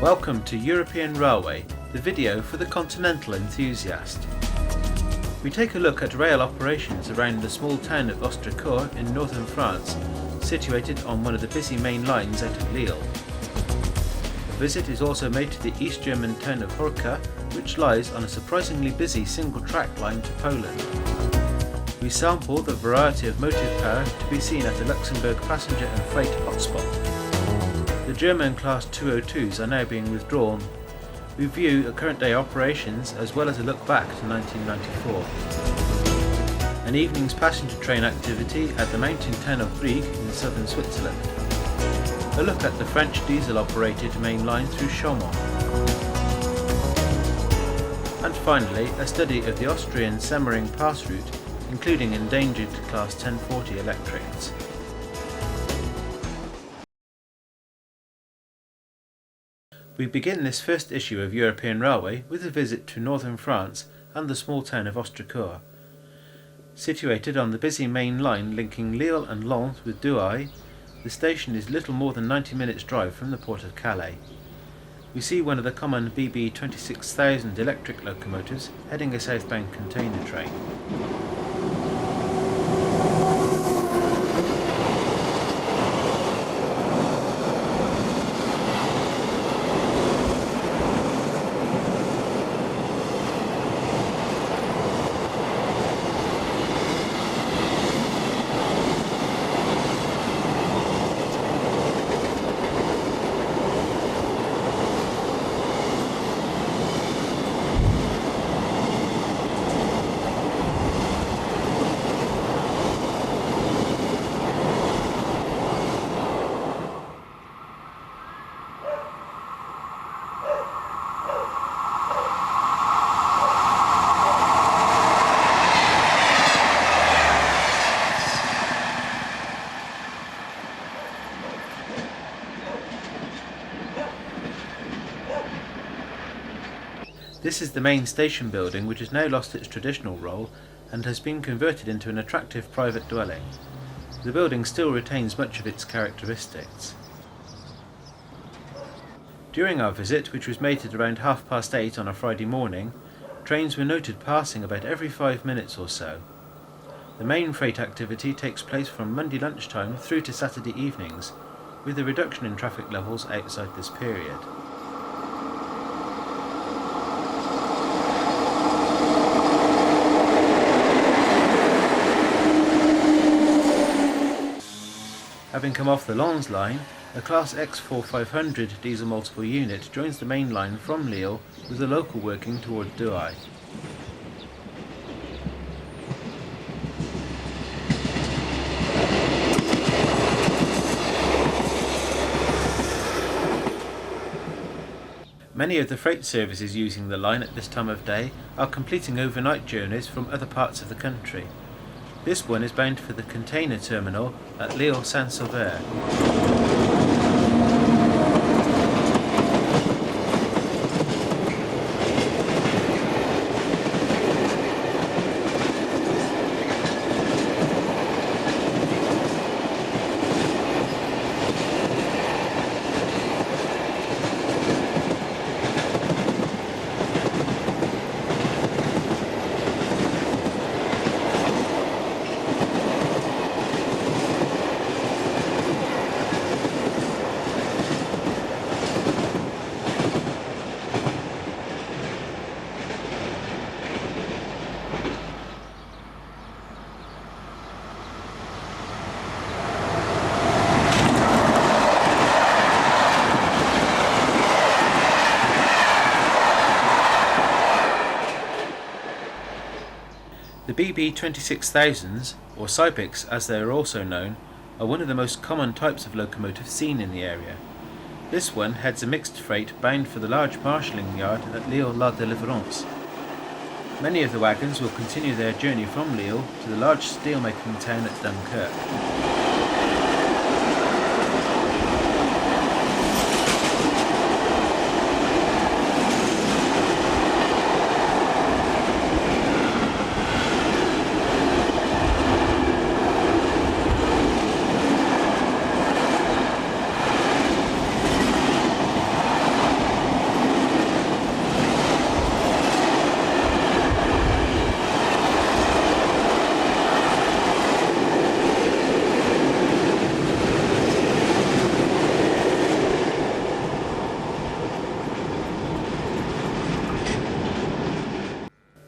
Welcome to European Railway, the video for the continental enthusiast. We take a look at rail operations around the small town of Ostricourt in northern France, situated on one of the busy main lines out of Lille. A visit is also made to the East German town of Horka, which lies on a surprisingly busy single-track line to Poland. We sample the variety of motive power to be seen at the Luxembourg passenger and freight hotspot. The German Class 202s are now being withdrawn. We view current day operations as well as a look back to 1994. An evening's passenger train activity at the mountain town of BRIG in southern Switzerland. A look at the French diesel-operated main line through CHAUMONT. And finally, a study of the Austrian Semmering pass route, including Endangered Class 1040 electrics. We begin this first issue of European Railway with a visit to northern France and the small town of Ostricourt. Situated on the busy main line linking Lille and Lens with Douai, the station is little more than 90 minutes drive from the port of Calais. We see one of the common BB36000 electric locomotives heading a southbound container train. This is the main station building, which has now lost its traditional role and has been converted into an attractive private dwelling. The building still retains much of its characteristics. During our visit, which was made at around 8:30 on a Friday morning, trains were noted passing about every 5 minutes or so. The main freight activity takes place from Monday lunchtime through to Saturday evenings, with a reduction in traffic levels outside this period. Having come off the Lens line, a Class ex-4500 diesel multiple unit joins the main line from Lille with the local working toward Douai. Many of the freight services using the line at this time of day are completing overnight journeys from other parts of the country. This one is bound for the container terminal at Lille Saint-Sauveur. The BB36000s, or Cybics as they are also known, are one of the most common types of locomotive seen in the area. This one heads a mixed freight bound for the large marshalling yard at Lille La Délivrance. Many of the wagons will continue their journey from Lille to the large steelmaking town at Dunkirk.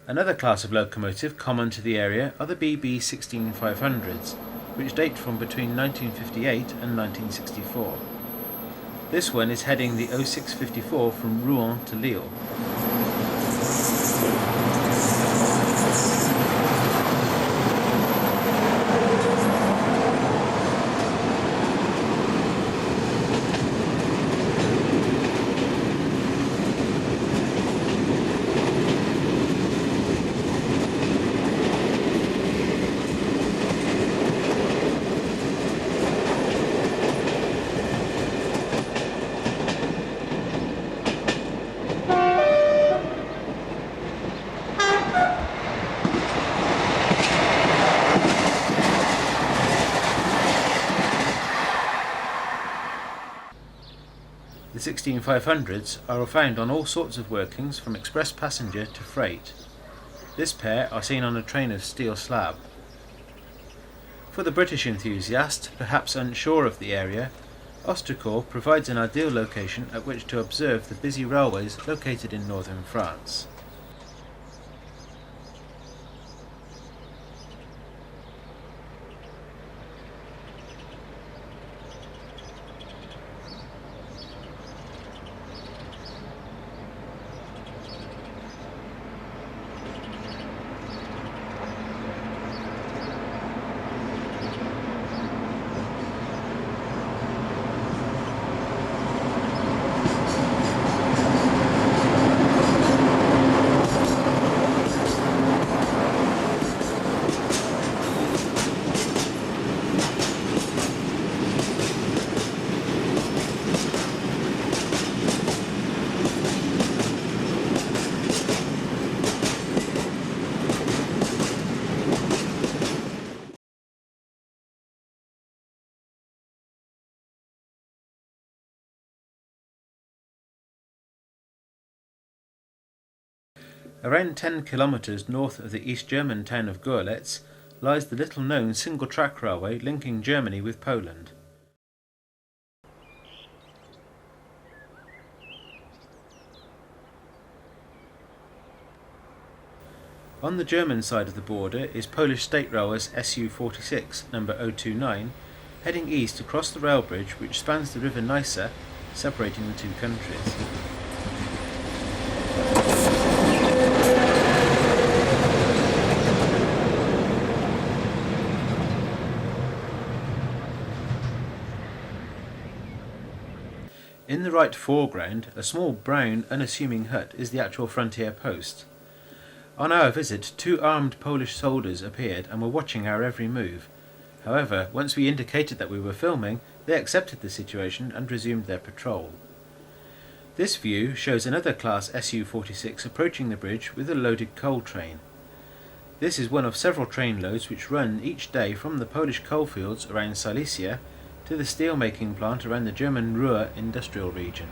Another class of locomotive common to the area are the BB16500s, which date from between 1958 and 1964. This one is heading the 0654 from Rouen to Lille. The 16500s are found on all sorts of workings from express passenger to freight. This pair are seen on a train of steel slab. For the British enthusiast, perhaps unsure of the area, Ostricourt provides an ideal location at which to observe the busy railways located in northern France. Around 10 kilometres north of the East German town of Görlitz lies the little-known single-track railway linking Germany with Poland. On the German side of the border is Polish State Railways SU46 number 029, heading east across the rail bridge which spans the river Neisse, separating the two countries. In the right foreground, a small brown, unassuming hut is the actual frontier post. On our visit, 2 armed Polish soldiers appeared and were watching our every move. However, once we indicated that we were filming, they accepted the situation and resumed their patrol. This view shows another class SU46 approaching the bridge with a loaded coal train. This is one of several train loads which run each day from the Polish coalfields around Silesia to the steel-making plant around the German Ruhr industrial region.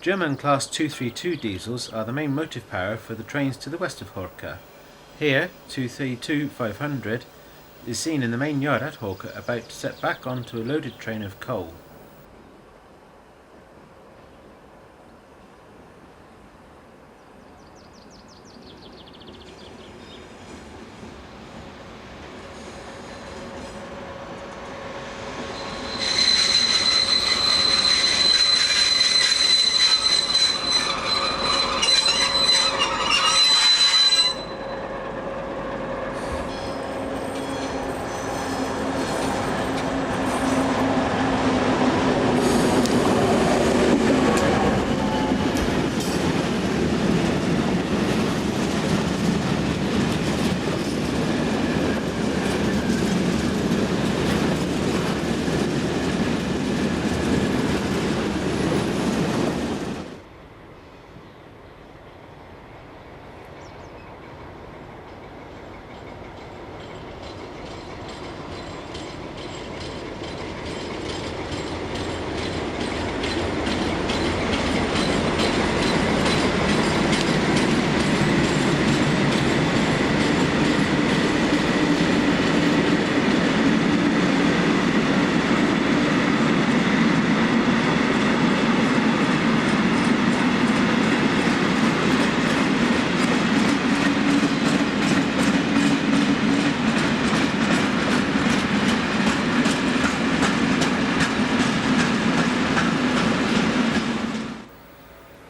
German Class 232 diesels are the main motive power for the trains to the west of Horka. Here, 232-500 is seen in the main yard at Horka about to set back onto a loaded train of coal.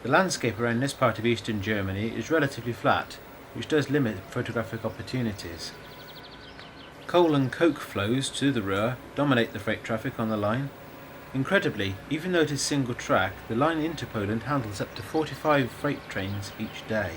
The landscape around this part of eastern Germany is relatively flat, which does limit photographic opportunities. Coal and coke flows to the Ruhr dominate the freight traffic on the line. Incredibly, even though it is single track, the line into Poland handles up to 45 freight trains each day.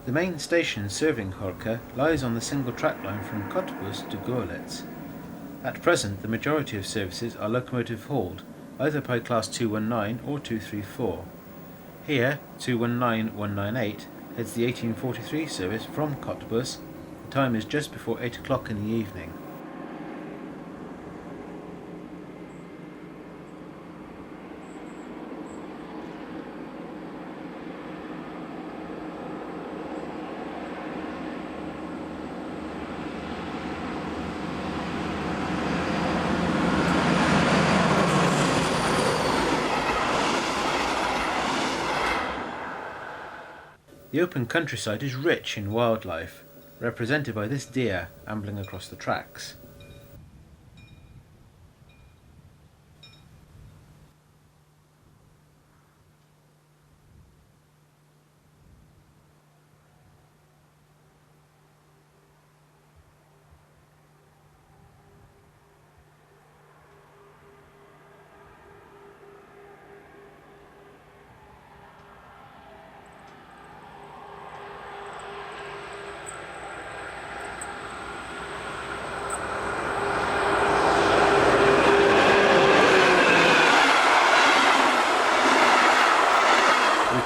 The main station serving Horka lies on the single track line from Cottbus to Görlitz. At present, the majority of services are locomotive hauled, either by Class 219 or 234. Here, 219198 heads the 1843 service from Cottbus. The time is just before 8 o'clock in the evening. The open countryside is rich in wildlife, represented by this deer ambling across the tracks.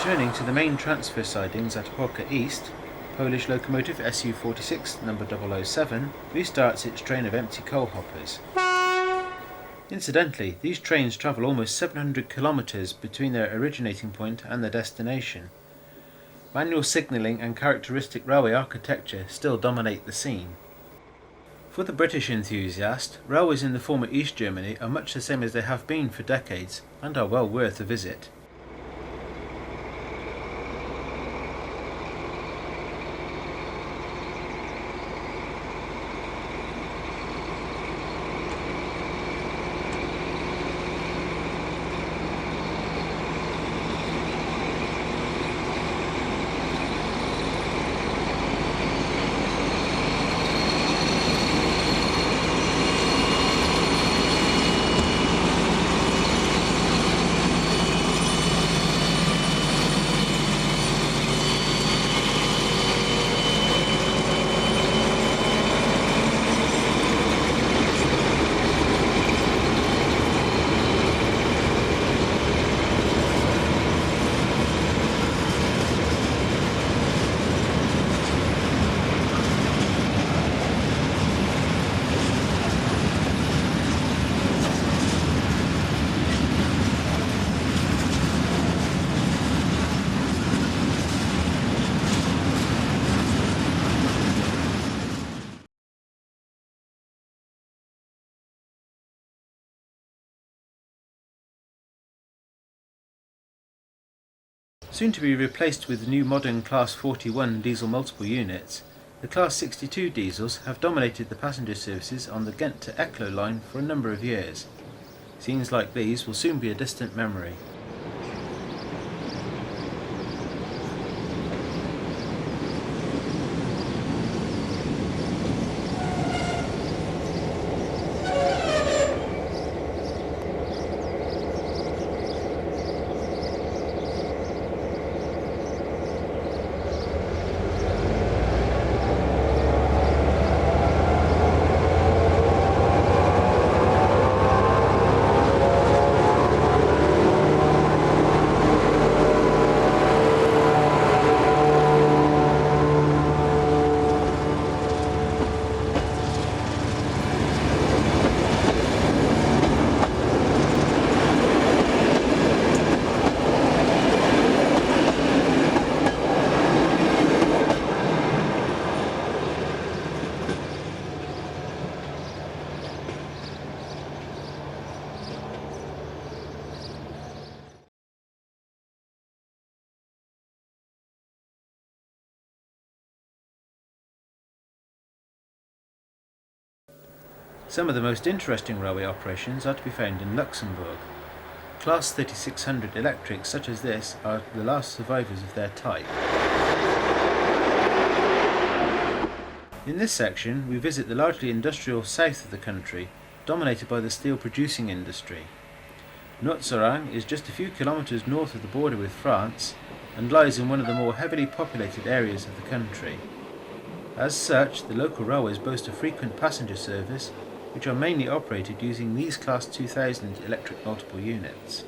Returning to the main transfer sidings at Horka East, Polish locomotive SU-46 number 007 restarts its train of empty coal hoppers. Incidentally, these trains travel almost 700 kilometres between their originating point and their destination. Manual signalling and characteristic railway architecture still dominate the scene. For the British enthusiast, railways in the former East Germany are much the same as they have been for decades and are well worth a visit. Soon to be replaced with the new modern Class 41 diesel multiple units, the Class 62 diesels have dominated the passenger services on the Ghent to Eeklo line for a number of years. Scenes like these will soon be a distant memory. Some of the most interesting railway operations are to be found in Luxembourg. Class 3600 electrics such as this are the last survivors of their type. In this section we visit the largely industrial south of the country, dominated by the steel producing industry. Noertzange is just a few kilometres north of the border with France and lies in one of the more heavily populated areas of the country. As such, the local railways boast a frequent passenger service, which are mainly operated using these Class 2000 electric multiple units.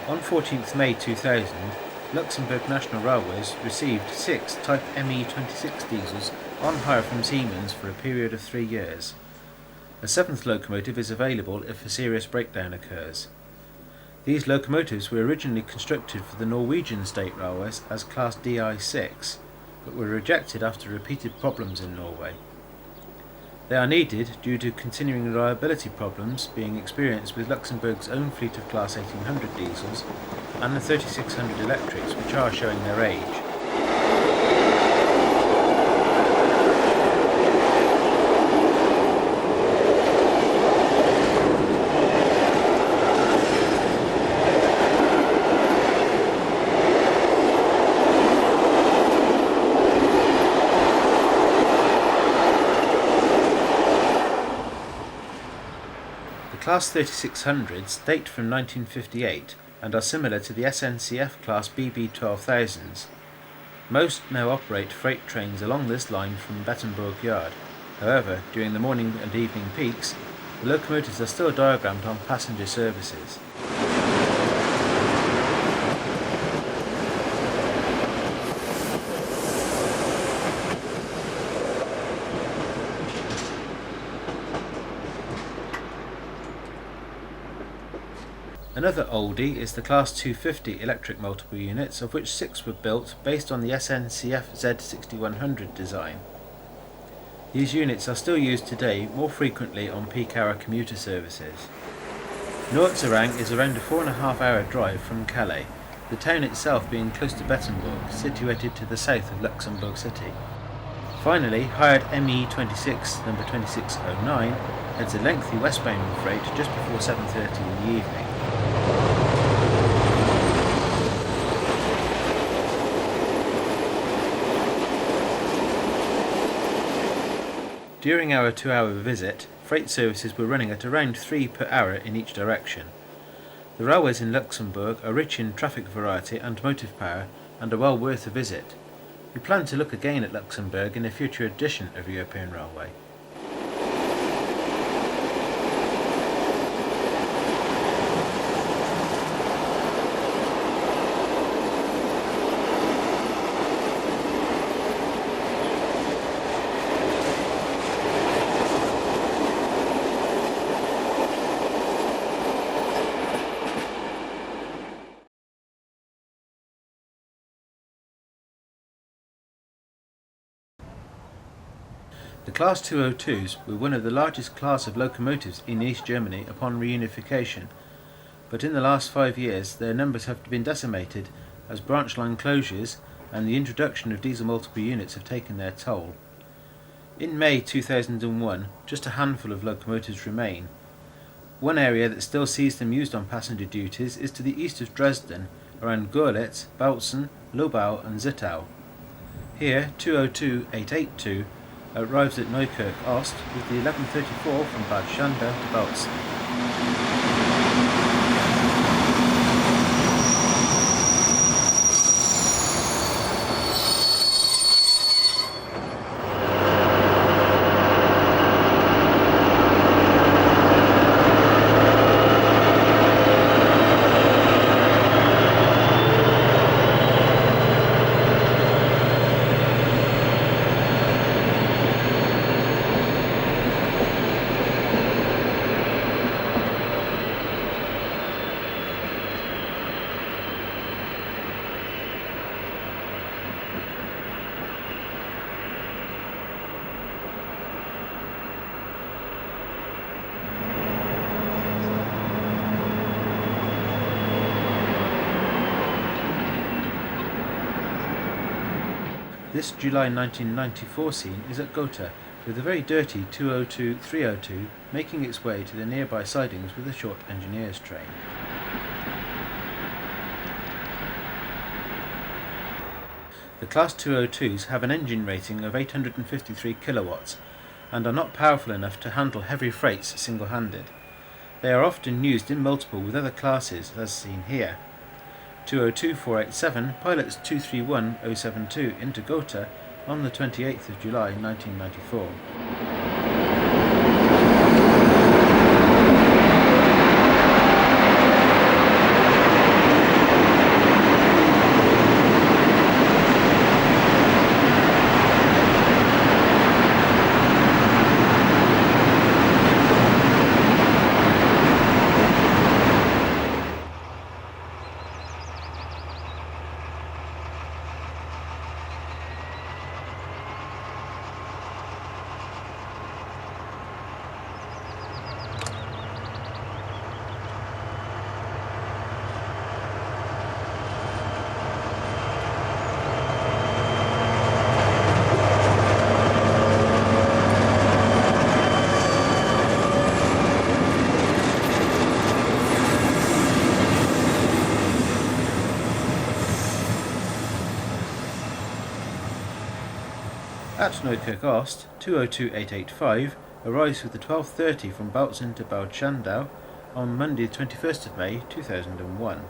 On 14th May 2000, Luxembourg National Railways received 6 Type ME-26 diesels on hire from Siemens for a period of 3 years. A 7th locomotive is available if a serious breakdown occurs. These locomotives were originally constructed for the Norwegian state railways as Class DI6, but were rejected after repeated problems in Norway. They are needed due to continuing reliability problems being experienced with Luxembourg's own fleet of Class 1800 diesels and the 3600 electrics, which are showing their age. Class 3600s date from 1958 and are similar to the SNCF class BB36000s. Most now operate freight trains along this line from Bettembourg Yard. However, during the morning and evening peaks, the locomotives are still diagrammed on passenger services. Another oldie is the Class 250 electric multiple units, of which 6 were built based on the SNCF Z6100 design. These units are still used today more frequently on peak hour commuter services. Noertzange is around a 4.5 hour drive from Calais, the town itself being close to Bettembourg, situated to the south of Luxembourg City. Finally, hired ME-26 number 2609 heads a lengthy westbound freight just before 7:30 in the evening. During our 2-hour visit, freight services were running at around 3 per hour in each direction. The railways in Luxembourg are rich in traffic variety and motive power and are well worth a visit. We plan to look again at Luxembourg in a future edition of European Railway. The Class 202s were one of the largest class of locomotives in East Germany upon reunification, but in the last 5 years their numbers have been decimated as branch line closures and the introduction of diesel multiple units have taken their toll. In May 2001, just a handful of locomotives remain. One area that still sees them used on passenger duties is to the east of Dresden, around Görlitz, Bautzen, Lobau and Zittau. Here, 202-882 arrives at Neukirch Ost with the 1134 from Bad Schandau to Bautzen. This July 1994 scene is at Gotha, with a very dirty 202-302 making its way to the nearby sidings with a short engineers train. The Class 202s have an engine rating of 853 kilowatts and are not powerful enough to handle heavy freights single-handed. They are often used in multiple with other classes, as seen here. 202-487 pilots 231-072 into Gotha on the 28th of July 1994. At Neukirch Ost, 202-885 arrives with the 1230 from Bautzen to Bad Schandau on Monday 21st of May 2001.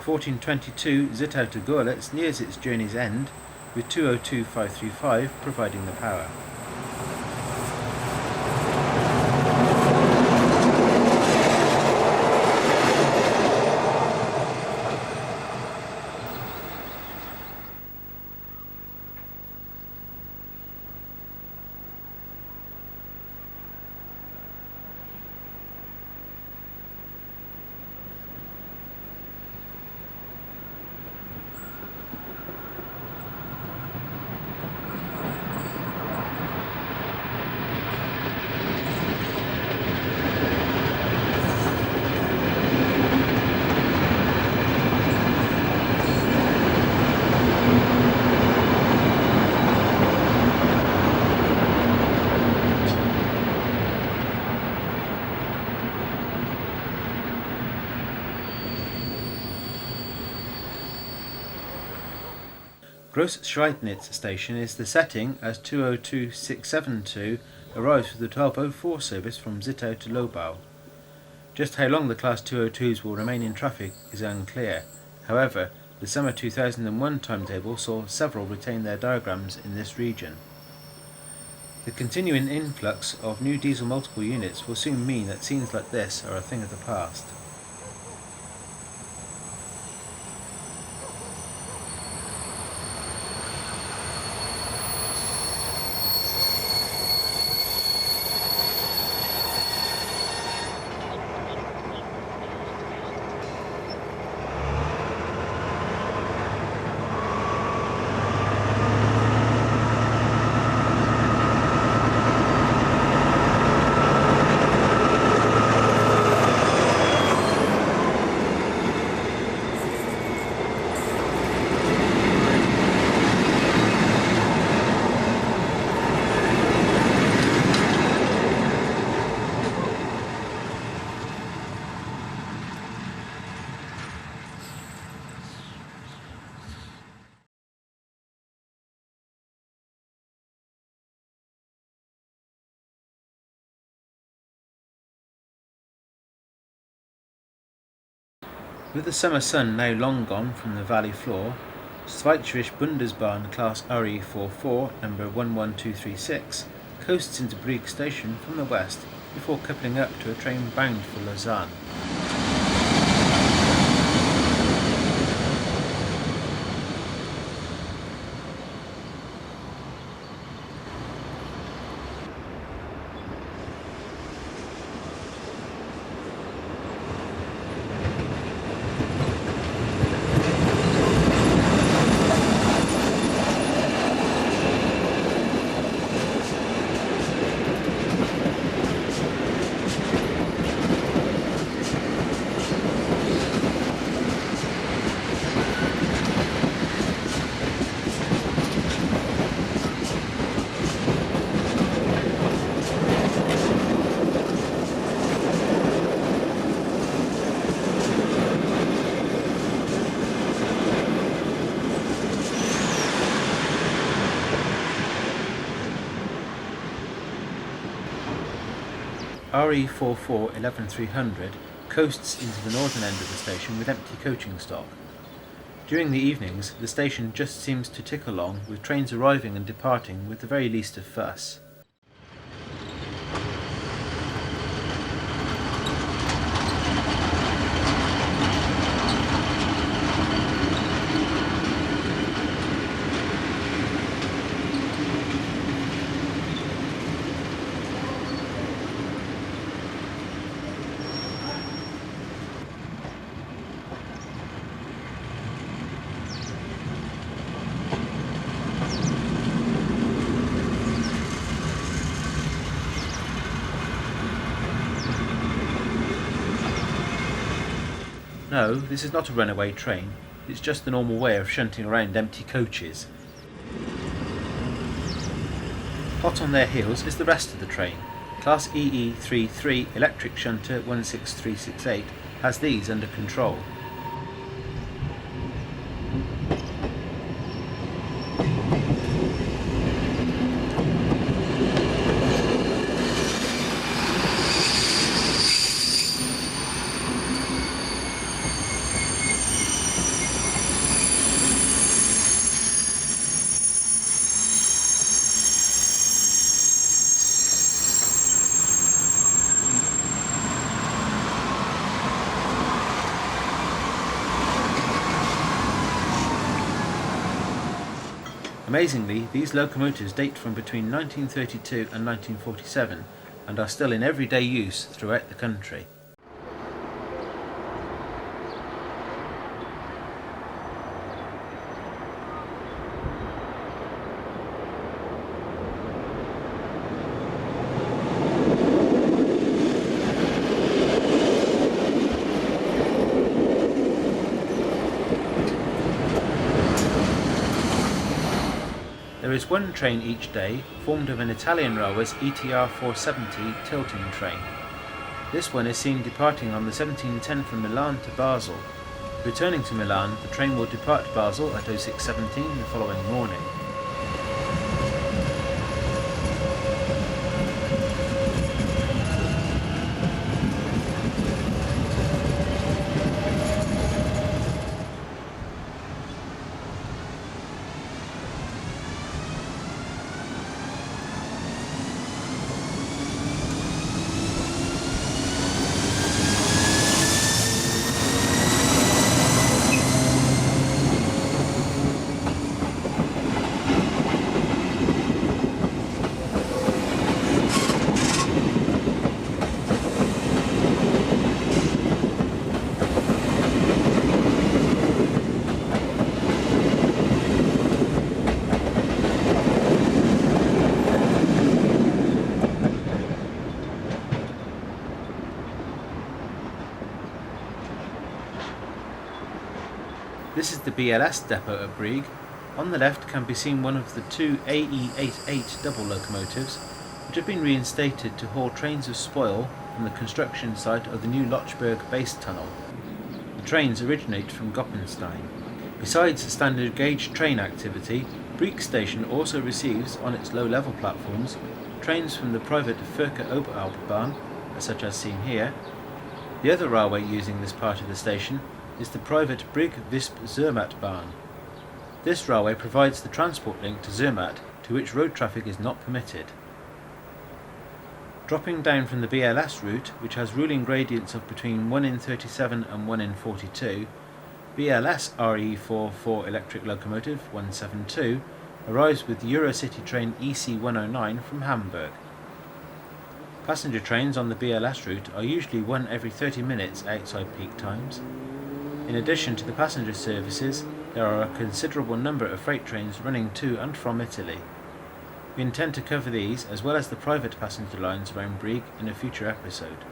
(1422) Zittau to Görlitz nears its journey's end, with 202-535 providing the power. Großschreidnitz station is the setting as 202672 arrives with the 1204 service from Zittau to Lobau. Just how long the Class 202s will remain in traffic is unclear. However, the summer 2001 timetable saw several retain their diagrams in this region. The continuing influx of new diesel multiple units will soon mean that scenes like this are a thing of the past. With the summer sun now long gone from the valley floor, Schweizerisch Bundesbahn Class RE44 number 11236 coasts into BRIG station from the west before coupling up to a train bound for Lausanne. RE44 11300 coasts into the northern end of the station with empty coaching stock. During the evenings, the station just seems to tick along, with trains arriving and departing with the very least of fuss. No, this is not a runaway train, it's just the normal way of shunting around empty coaches. Hot on their heels is the rest of the train. Class EE33 electric shunter 16368 has these under control. Amazingly, these locomotives date from between 1932 and 1947 and are still in everyday use throughout the country. There is one train each day, formed of an Italian railway's ETR 470 tilting train. This one is seen departing on the 1710 from Milan to Basel. Returning to Milan, the train will depart Basel at 06:17 the following morning. This is the BLS depot at BRIG. On the left can be seen one of the two AE88 double locomotives, which have been reinstated to haul trains of spoil from the construction site of the new Lochberg base tunnel. The trains originate from Goppenstein. Besides standard gauge train activity, BRIG station also receives, on its low-level platforms, trains from the private Horka Oberautobahn, such as seen here. The other railway using this part of the station is the private BRIG Visp Zermattbahn. This railway provides the transport link to Zermatt, to which road traffic is not permitted. Dropping down from the BLS route, which has ruling gradients of between 1 in 37 and 1 in 42, BLS RE44 electric locomotive 172 arrives with the Eurocity train EC109 from Hamburg. Passenger trains on the BLS route are usually one every 30 minutes outside peak times. In addition to the passenger services, there are a considerable number of freight trains running to and from Italy. We intend to cover these as well as the private passenger lines around BRIG in a future episode.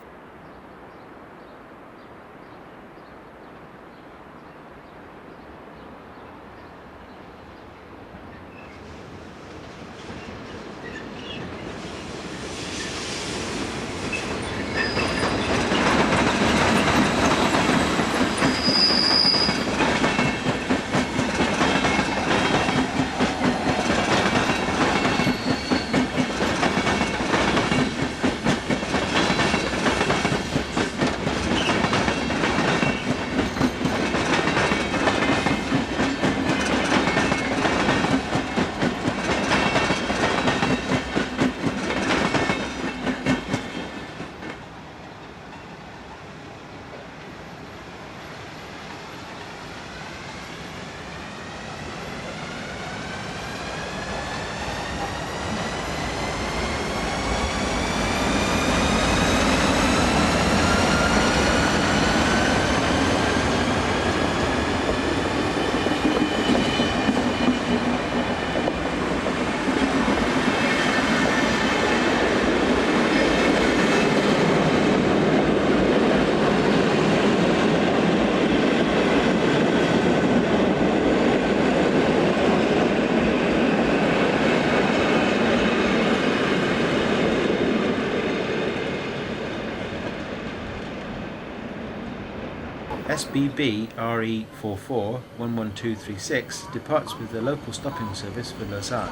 SBB RE44 11236 departs with the local stopping service for Lausanne.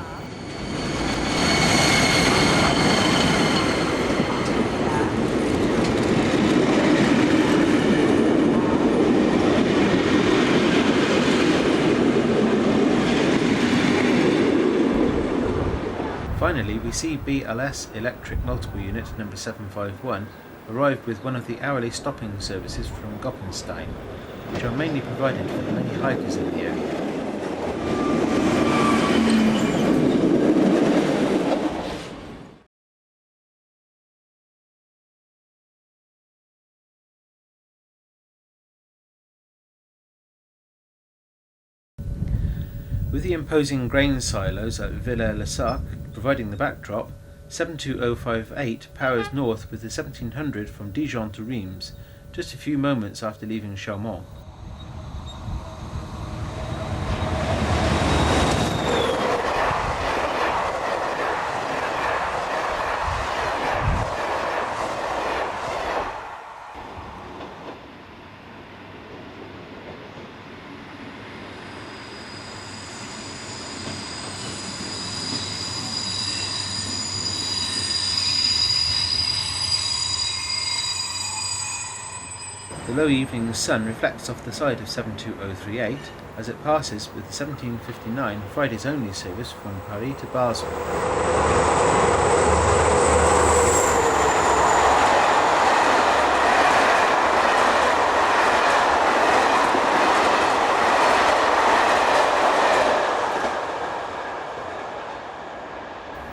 Finally, we see BLS Electric Multiple Unit number 751 arrived with one of the hourly stopping services from Goppenstein, which are mainly provided for the many hikers in the area. With the imposing grain silos at Villers-le-Sac providing the backdrop, 72058 powers north with the 1700 from Dijon to Reims, just a few moments after leaving Chaumont. The low evening sun reflects off the side of 72038 as it passes with the 1759 Fridays only service from Paris to Basel.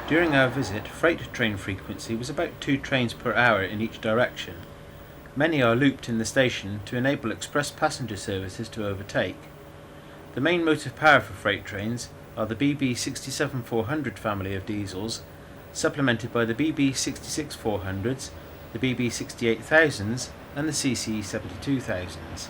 During our visit, freight train frequency was about 2 trains per hour in each direction. Many are looped in the station to enable express passenger services to overtake. The main motive power for freight trains are the BB36000 family of diesels, supplemented by the BB36400s, the BB36000s and the CC72000s.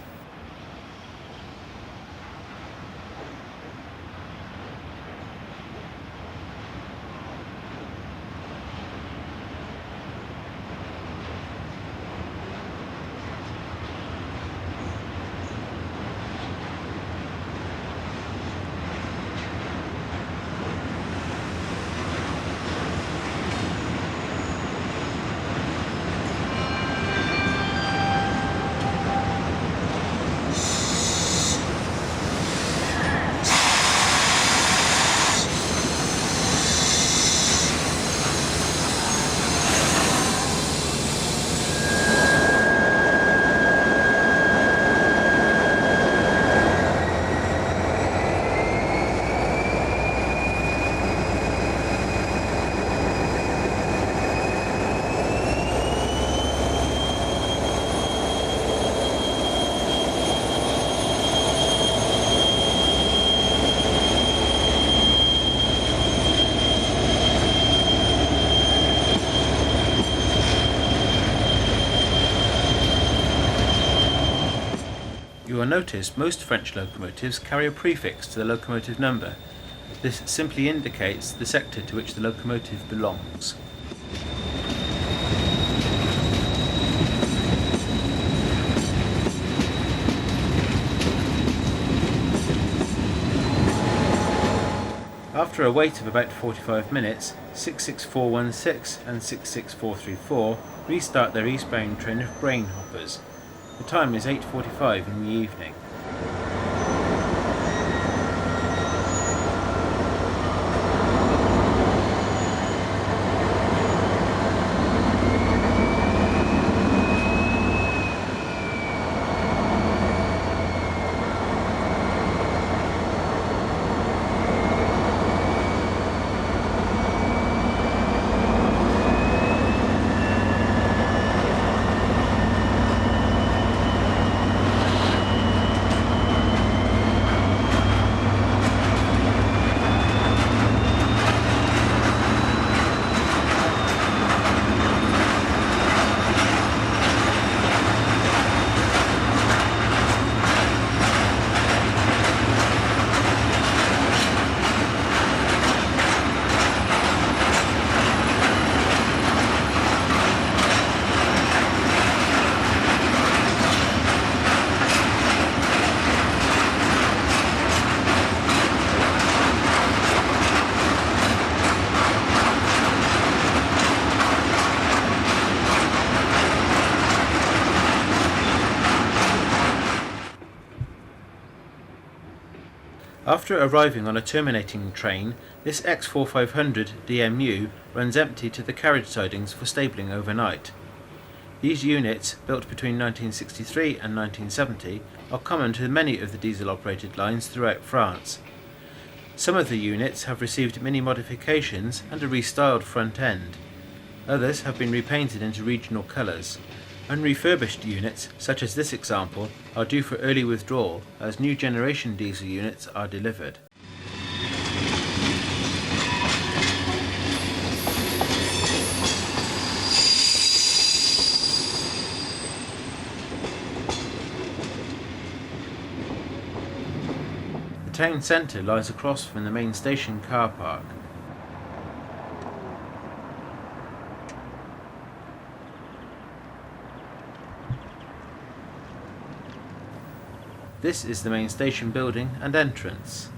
You will notice most French locomotives carry a prefix to the locomotive number. This simply indicates the sector to which the locomotive belongs. After a wait of about 45 minutes, 66416 and 66434 restart their eastbound train of grain hoppers. The time is 8:45 in the evening. After arriving on a terminating train, this X4500 DMU runs empty to the carriage sidings for stabling overnight. These units, built between 1963 and 1970, are common to many of the diesel-operated lines throughout France. Some of the units have received mini modifications and a restyled front end. Others have been repainted into regional colours. Unrefurbished units, such as this example, are due for early withdrawal as new generation diesel units are delivered. The town centre lies across from the main station car park. This is the main station building and entrance.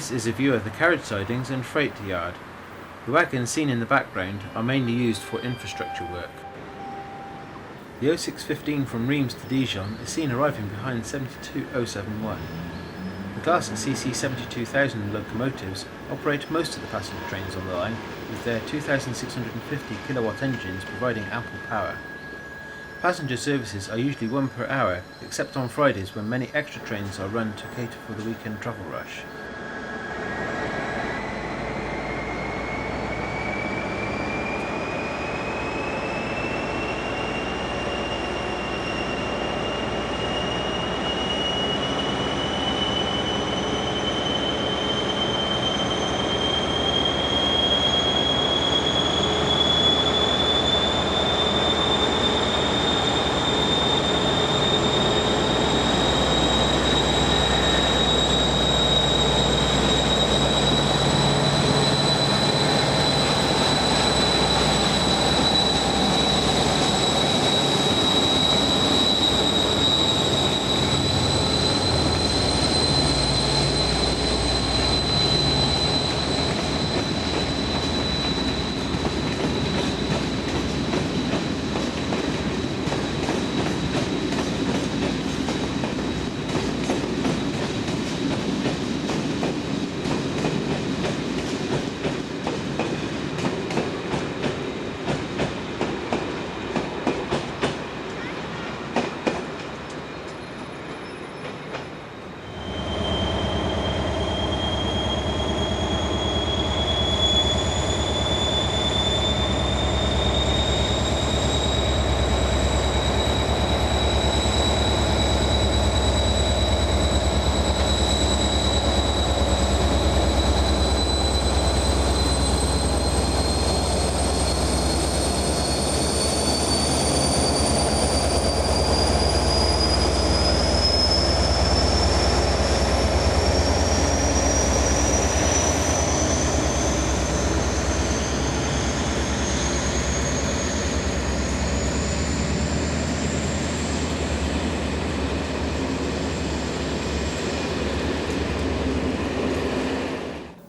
This is a view of the carriage sidings and freight yard. The wagons seen in the background are mainly used for infrastructure work. The 0615 from Reims to Dijon is seen arriving behind 72071. The class CC 72000 locomotives operate most of the passenger trains on the line, with their 2650 kilowatt engines providing ample power. Passenger services are usually 1 per hour, except on Fridays when many extra trains are run to cater for the weekend travel rush.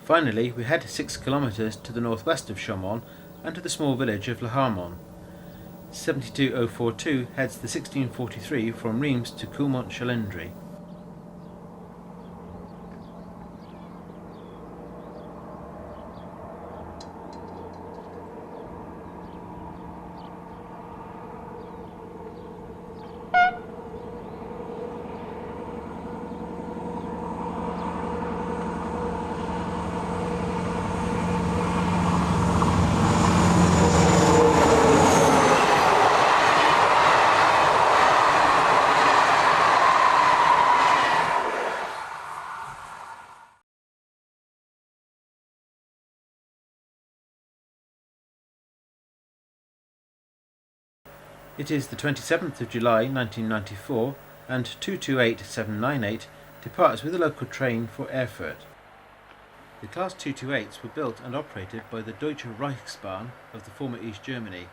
Finally, we head 6 kilometres to the northwest of Chaumont and to the small village of Le Harmon. 72042 heads the 1643 from Reims to Coulmont-Chalindry. It is the 27th of July 1994 and 228798 departs with a local train for Erfurt. The Class 228s were built and operated by the Deutsche Reichsbahn of the former East Germany.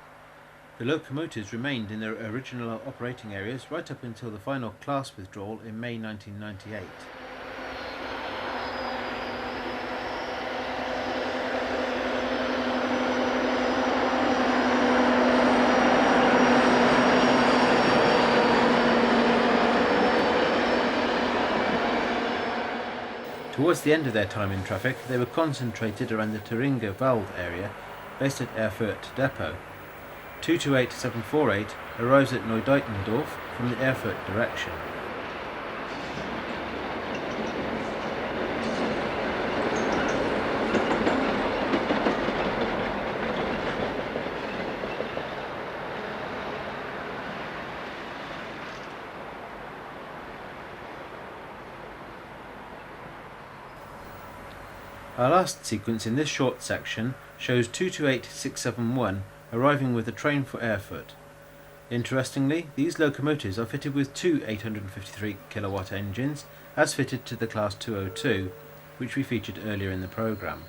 The locomotives remained in their original operating areas right up until the final class withdrawal in May 1998. Towards the end of their time in traffic, they were concentrated around the Thuringia Wald area, based at Erfurt Depot. 228748 arrives at Neudeutendorf from the Erfurt direction. Our last sequence in this short section shows 228671 arriving with a train for Erfurt. Interestingly, these locomotives are fitted with two 853 kilowatt engines, as fitted to the Class 202, which we featured earlier in the programme.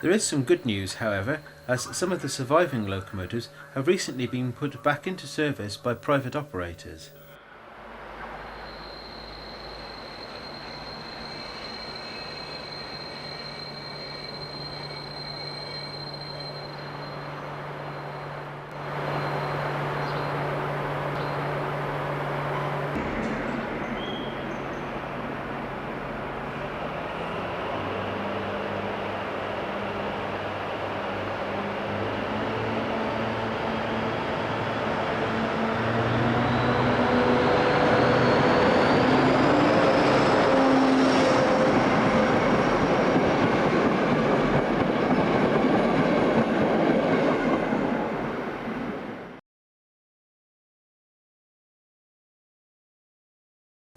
There is some good news, however, as some of the surviving locomotives have recently been put back into service by private operators.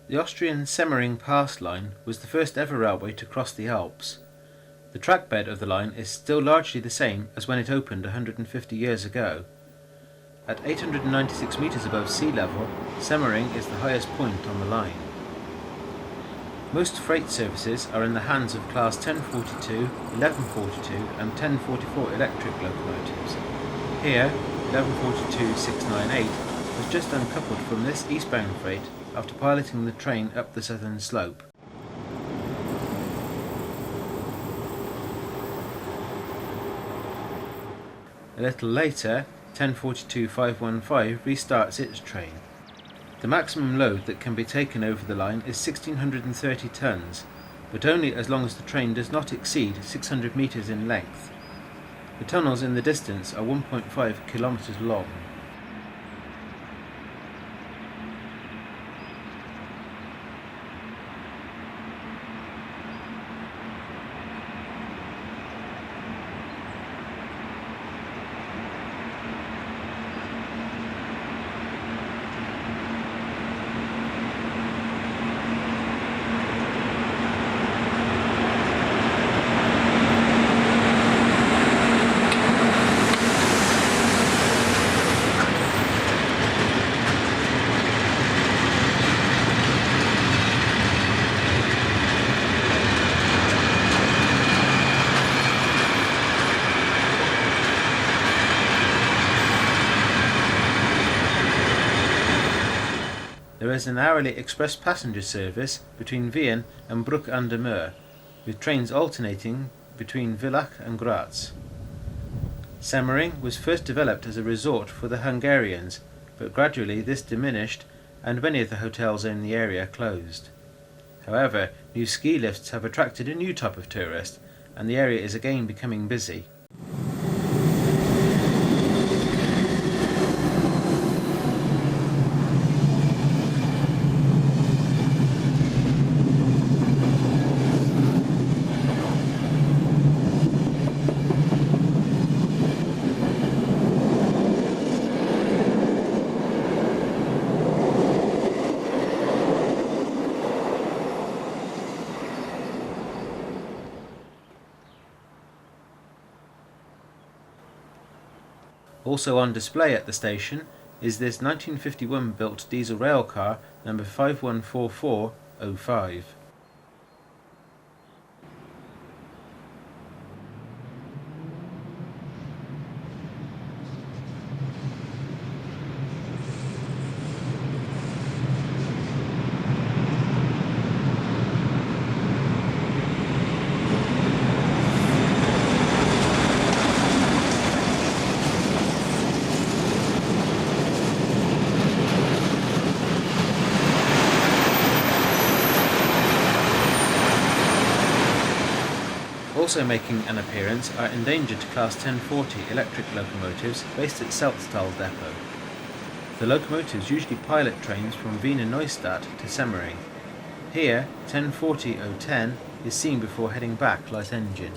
The Austrian Semmering Pass line was the first ever railway to cross the Alps. The trackbed of the line is still largely the same as when it opened 150 years ago. At 896 metres above sea level, Semmering is the highest point on the line. Most freight services are in the hands of Class 1042, 1142 and 1044 electric locomotives. Here, 1142-698 was just uncoupled from this eastbound freight after piloting the train up the southern slope. A little later, 1042-515 restarts its train. The maximum load that can be taken over the line is 1630 tons, but only as long as the train does not exceed 600 metres in length. The tunnels in the distance are 1.5 kilometres long. There is an hourly express passenger service between Wien and Bruck an der Mur, with trains alternating between Villach and Graz. Semmering was first developed as a resort for the Hungarians, but gradually this diminished and many of the hotels in the area closed. However, new ski lifts have attracted a new type of tourist, and the area is again becoming busy. Also on display at the station is this 1951 built diesel rail car number 514405. Also making an appearance are Endangered Class 1040 electric locomotives based at Selztal depot. The locomotives usually pilot trains from Wiener Neustadt to Semmering. Here, 1040-010 is seen before heading back light engine.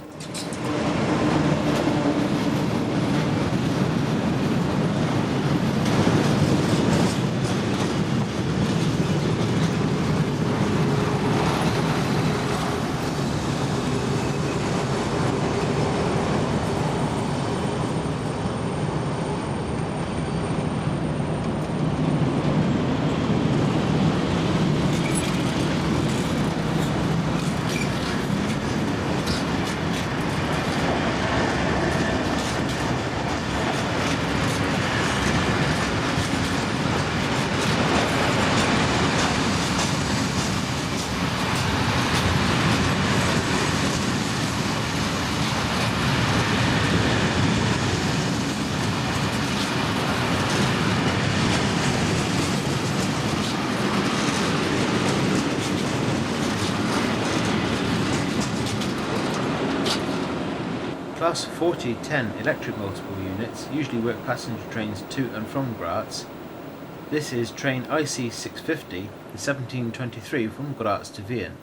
Class 4010 electric multiple units usually work passenger trains to and from Graz. This is train IC 650, the 1723 from Graz to Wien.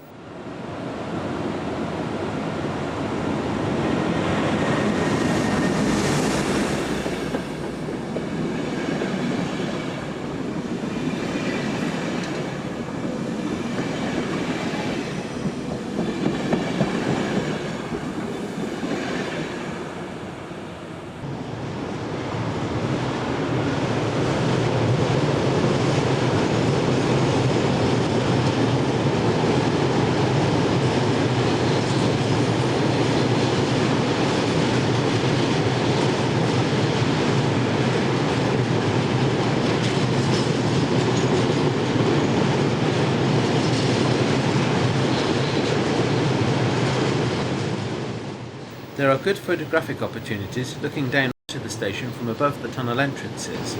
There are good photographic opportunities looking down to the station from above the tunnel entrances.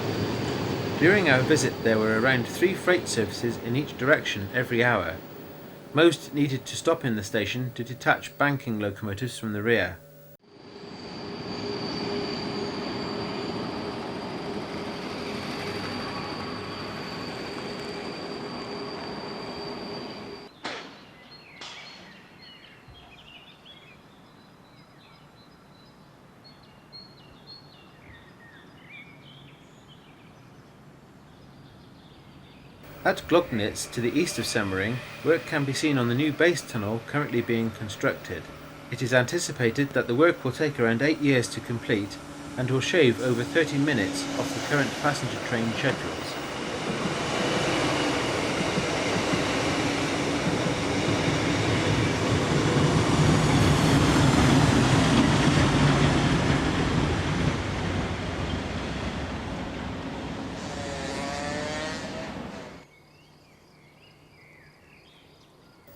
During our visit there were around 3 freight services in each direction every hour. Most needed to stop in the station to detach banking locomotives from the rear. At Glognitz, to the east of Semmering, work can be seen on the new base tunnel currently being constructed. It is anticipated that the work will take around 8 years to complete and will shave over 30 minutes off the current passenger train schedules.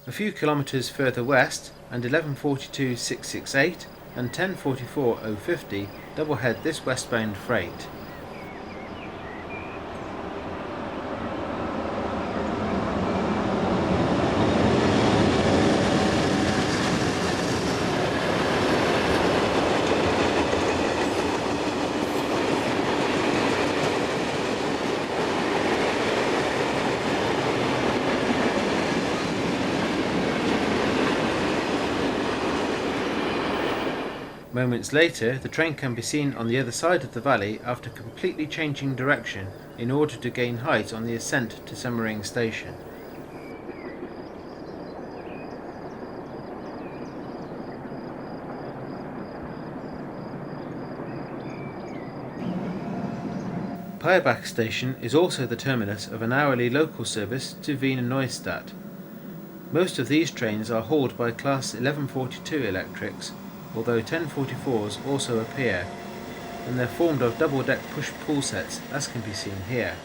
A few kilometres further west, and 1142-668 and 1044-050 doublehead this westbound freight. Moments later, the train can be seen on the other side of the valley after completely changing direction in order to gain height on the ascent to Semmering station. Peyerberg station is also the terminus of an hourly local service to Wiener Neustadt. Most of these trains are hauled by Class 1142 electrics, although 1044s also appear, and they're formed of double-deck push-pull sets, as can be seen here.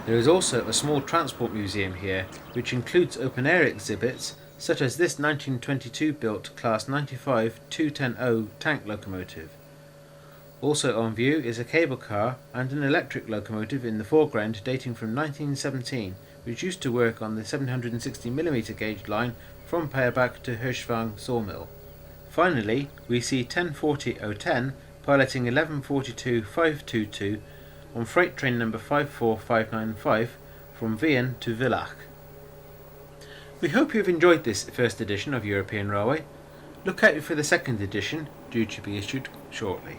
There is also a small transport museum here, which includes open-air exhibits such as this 1922 built Class 95 210O tank locomotive. Also on view is a cable car and an electric locomotive in the foreground dating from 1917, which used to work on the 760mm gauge line from Peyerberg to Hirschwang sawmill. Finally, we see 1040-010 piloting 1142-522 on freight train number 54595 from Wien to Villach. We hope you have enjoyed this first edition of European Railway. Look out for the second edition, due to be issued shortly.